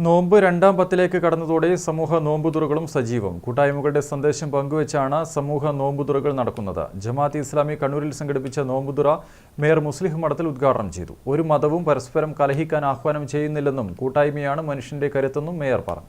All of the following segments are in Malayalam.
നോമ്പ് രണ്ടാം പത്തിലേക്ക് കടന്നതോടെ സമൂഹ നോമ്പുതുറകളും സജീവം. കൂട്ടായ്മകളുടെ സന്ദേശം പങ്കുവച്ചാണ് സമൂഹ നോമ്പുതുറകൾ നടക്കുന്നത്. ജമാഅത്തെ ഇസ്ലാമി കണ്ണൂരിൽ സംഘടിപ്പിച്ച നോമ്പുതുറ മേയർ മുസ്ലിഹ് മഠത്തിൽ ഉദ്ഘാടനം ചെയ്തു. ഒരു മതവും പരസ്പരം കലഹിക്കാൻ ആഹ്വാനം ചെയ്യുന്നില്ലെന്നും കൂട്ടായ്മയാണ് മനുഷ്യന്റെ കരുത്തെന്നും മേയർ പറഞ്ഞു.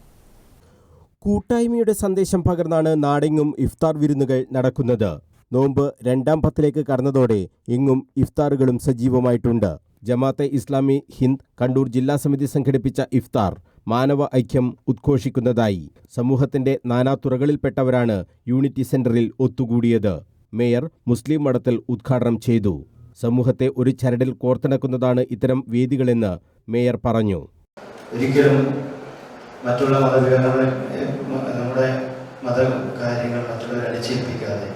കൂട്ടായ്മയുടെ സന്ദേശം പകർന്നാണ് നാടെങ്ങും ഇഫ്താർ വിരുന്നുകൾ നടക്കുന്നത്. നോമ്പ് രണ്ടാം പത്തിലേക്ക് കടന്നതോടെ എങ്ങും ഇഫ്താറുകളും സജീവമായിട്ടുണ്ട്. ജമാഅത്തെ ഇസ്ലാമി ഹിന്ദ് കണ്ണൂർ ജില്ലാ സമിതി സംഘടിപ്പിച്ച ഇഫ്താർ മാനവ ഐക്യം ഉദ്ഘോഷിക്കുന്നതായി. സമൂഹത്തിന്റെ നാനാതുറകളിൽപ്പെട്ടവരാണ് യൂണിറ്റി സെന്ററിൽ ഒത്തുകൂടിയത്. മേയർ മുസ്ലിം മഠത്തിൽ ഉദ്ഘാടനം ചെയ്തു. സമൂഹത്തെ ഒരു ചരടിൽ കോർത്തിണക്കുന്നതാണ് ഇത്തരം വേദികളെന്ന് മേയർ പറഞ്ഞു. ഒരിക്കലും മറ്റുള്ള നമ്മുടെ മതകാര്യങ്ങൾ മറ്റുള്ളവരെ അടിച്ചേൽപ്പിക്കാതെ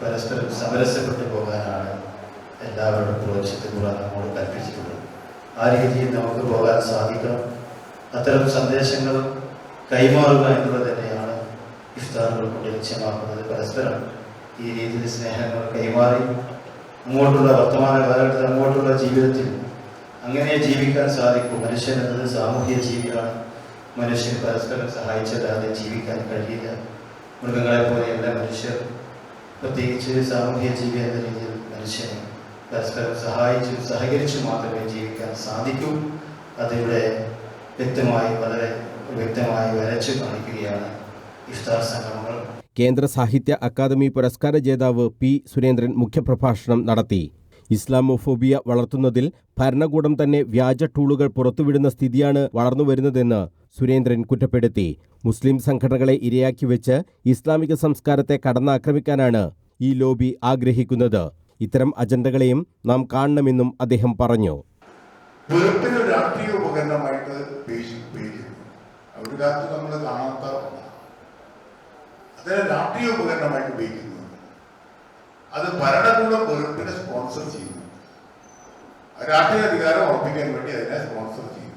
പരസ്പരം സമരസപ്പെട്ടു പോകാനാണ് എല്ലാവരുടെ പ്രോത്സാഹനത്തിലൂടെ നമ്മോട് കൽപ്പിച്ചിട്ടുള്ളത്. ആ രീതിയിൽ നമുക്ക് പോകാൻ സാധിക്കണം. അത്തരം സന്ദേശങ്ങളും കൈമാറുക എന്നുള്ളത് തന്നെയാണ് ഇഫ്താറുകൾ കൊണ്ട് ലക്ഷ്യമാക്കുന്നത്. പരസ്പരം ഈ രീതിയിൽ സ്നേഹങ്ങൾ കൈമാറി അങ്ങോട്ടുള്ള വർത്തമാന കാലഘട്ടത്തിൽ അങ്ങോട്ടുള്ള ജീവിതത്തിൽ അങ്ങനെ ജീവിക്കാൻ സാധിക്കും. മനുഷ്യൻ എന്നത് സാമൂഹ്യ ജീവിയാണ്. മനുഷ്യൻ പരസ്പരം സഹായിച്ചല്ലാതെ ജീവിക്കാൻ കഴിയില്ല. മൃഗങ്ങളെ പോലെയല്ല മനുഷ്യർ. പ്രത്യേകിച്ച് സാമൂഹ്യ ജീവി എന്ന രീതിയിൽ മനുഷ്യനെ പരസ്പരം സഹായിച്ചും സഹകരിച്ചു മാത്രമേ ജീവിക്കാൻ സാധിക്കൂ. അതിവിടെ വളരെ വ്യക്തമായി വരച്ചു കാണിക്കുകയാണ് ഇഫ്താർ സംഗമങ്ങൾ. കേന്ദ്ര സാഹിത്യ അക്കാദമി പുരസ്കാര ജേതാവ് പി സുരേന്ദ്രൻ മുഖ്യപ്രഭാഷണം നടത്തി. ഇസ്ലാമോഫോബിയ വളർത്തുന്നതിൽ ഭരണകൂടം തന്നെ വ്യാജ ടൂളുകൾ പുറത്തുവിടുന്ന സ്ഥിതിയാണ് വളർന്നുവരുന്നതെന്ന് സുരേന്ദ്രൻ കുറ്റപ്പെടുത്തി. മുസ്ലിം സംഘടനകളെ ഇരയാക്കി വെച്ച് ഇസ്ലാമിക സംസ്കാരത്തെ കടന്നാക്രമിക്കാനാണ് ഈ ലോബി ആഗ്രഹിക്കുന്നത്. ഇത്തരം അജണ്ടകളെയും നാം കാണണമെന്നും അദ്ദേഹം പറഞ്ഞു. വെറുപ്പിന് രാഷ്ട്രീയ ഉപകരണമായിട്ട് ഒരു കാലത്ത് നമ്മൾ കാണാത്ത അതിനെ രാഷ്ട്രീയ ഉപകരണമായിട്ട് ഉപയോഗിക്കുന്നു. അത് ഭരണകൂടം വെറുപ്പിനെ സ്പോൺസർ ചെയ്യുന്നു. രാഷ്ട്രീയ അധികാരം ഉറപ്പിക്കാൻ വേണ്ടി അതിനെ സ്പോൺസർ ചെയ്യും.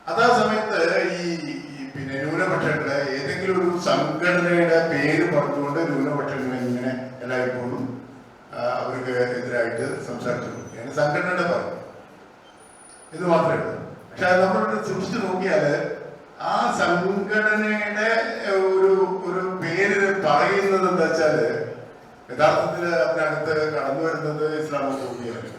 അതേ സമയത്ത് ഈ ന്യൂനപക്ഷങ്ങളെ ഏതെങ്കിലും ഒരു സംഘടനയുടെ പേര് പറഞ്ഞുകൊണ്ട് ന്യൂനപക്ഷങ്ങളെ ഇങ്ങനെ എല്ലായ്പ്പോഴും അവർക്ക് എതിരായിട്ട് സംസാരിച്ചു കൊടുക്കുകയാണ് സംഘടനയുടെ പറയും. ഇത് മാത്രമേ ഉള്ളൂ. പക്ഷെ അത് നമ്മൾ സൂക്ഷിച്ചു നോക്കിയാൽ ആ സംഘടനയുടെ ഒരു പേര് പറയുന്നത് എന്താ വെച്ചാൽ യഥാർത്ഥത്തിൽ അതിനകത്ത് കടന്നു വരുന്നത് ഇസ്ലാമോഫോബിയാണ്.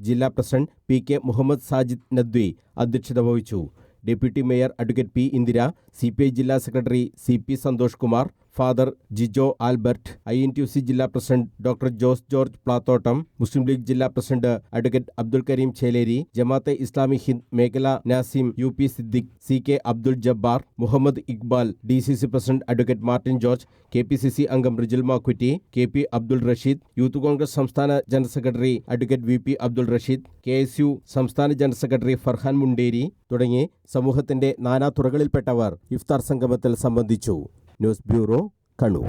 ജില്ലാ president P K Muhammad Sajid Nadvi അധ്യക്ഷത വഹിച്ചു. Deputy mayor advocate P Indira, CPI ജില്ലാ secretary CP Santhosh Kumar, father Jijo Albert, INTUC ജില്ലാ president doctor Jose George Plathottam, Muslim League ജില്ലാ പ്രസിഡന്റ് അഡ്വക്കേറ്റ് അബ്ദുൽ കരീം ചേലേരി, ജമാഅത്തെ ഇസ്ലാമി ഹിന്ദ് മേഖല നാസിം UP Siddique, CK Abdul Jabbar, Muhammad Iqbal, DCC president advocate Martin George, KPCC അംഗം റിജിൽ മാക്കുറ്റി, KP അബ്ദുൾ റഷീദ്, യൂത്ത് കോൺഗ്രസ് സംസ്ഥാന general secretary advocate VP Abdul Rasheed, KSU സംസ്ഥാന ജനറൽ സെക്രട്ടറി ഫർഹാൻ മുണ്ടേരി തുടങ്ങി സമൂഹത്തിന്റെ നാനാതുറകളിൽപ്പെട്ടവർ ഇഫ്താർ സംഗമത്തിൽ സംബന്ധിച്ചു. News bureau, Kannur.